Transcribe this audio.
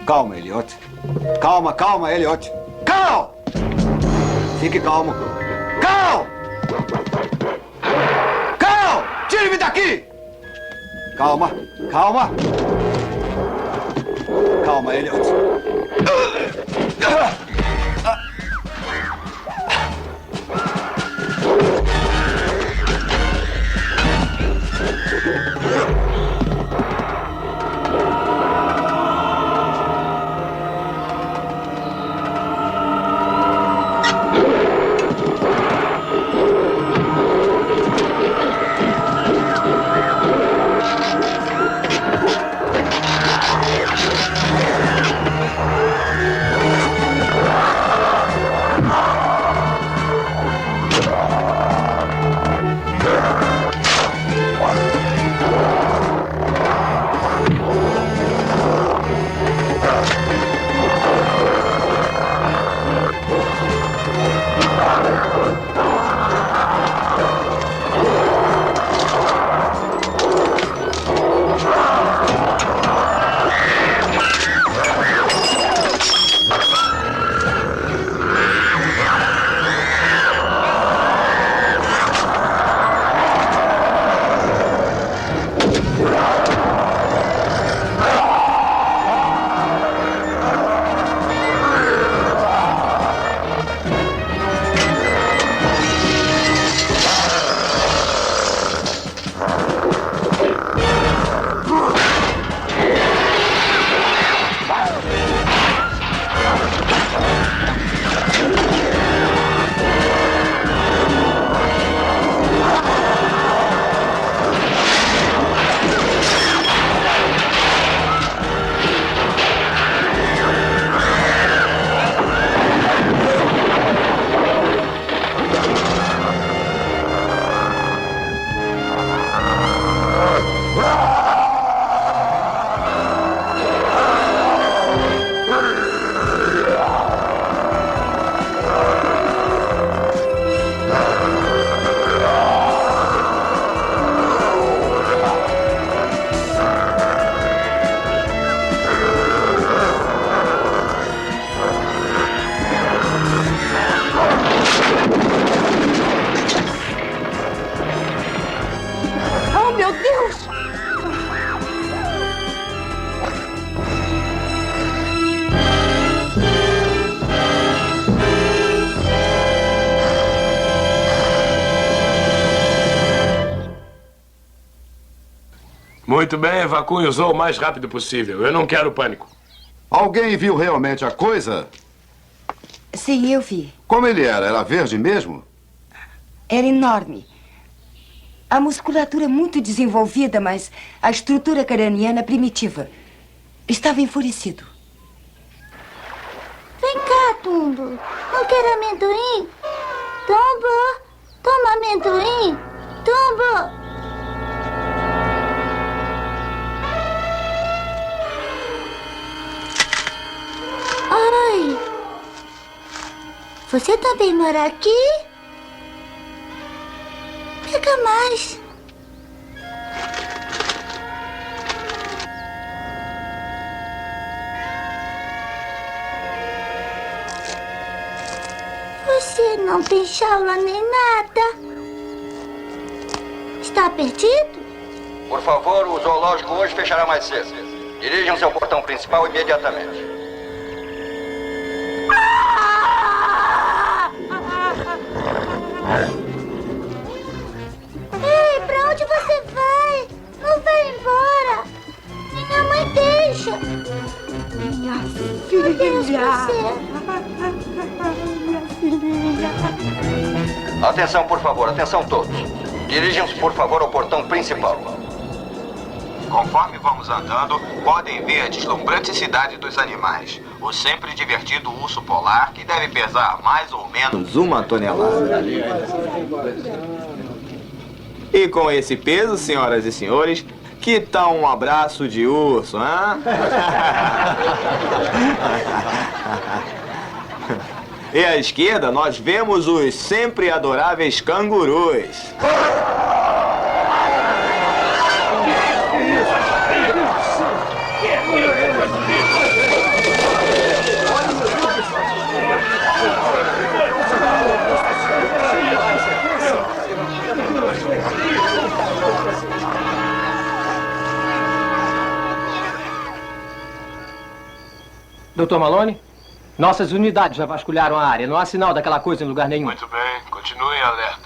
Calma, Elliot. Calma, calma, Elliot. Cal! Fique calmo. Cal! Cal! Tire-me daqui! Calma, calma. Calma, Elliot. Muito bem, evacue o zoo o mais rápido possível. Eu não quero pânico. Alguém viu realmente a coisa? Sim, eu vi. Como ele era? Era verde mesmo? Era enorme. A musculatura muito desenvolvida, mas a estrutura craniana primitiva. Estava enfurecido. Vem cá, Tumbo. Não quer amendoim? Tumbo, toma amendoim. Tumbo. Ai. Você também mora aqui? Pega mais. Você não tem jaula nem nada. Está perdido? Por favor, o zoológico hoje fechará mais cedo. Dirijam-se ao portão principal imediatamente. Ei, pra onde você vai? Não vai embora. Minha mãe deixa. Minha filha. Minha filha. Atenção, por favor, atenção todos. Dirijam-se, por favor, ao portão principal. Conforme vamos andando, podem ver a deslumbrante cidade dos animais. O sempre divertido urso polar, que deve pesar mais ou menos 1 tonelada. E com esse peso, senhoras e senhores, que tal um abraço de urso, hein? E à esquerda, nós vemos os sempre adoráveis cangurus. Doutor Malone? Nossas unidades já vasculharam a área. Não há sinal daquela coisa em lugar nenhum. Muito bem, continue em alerta.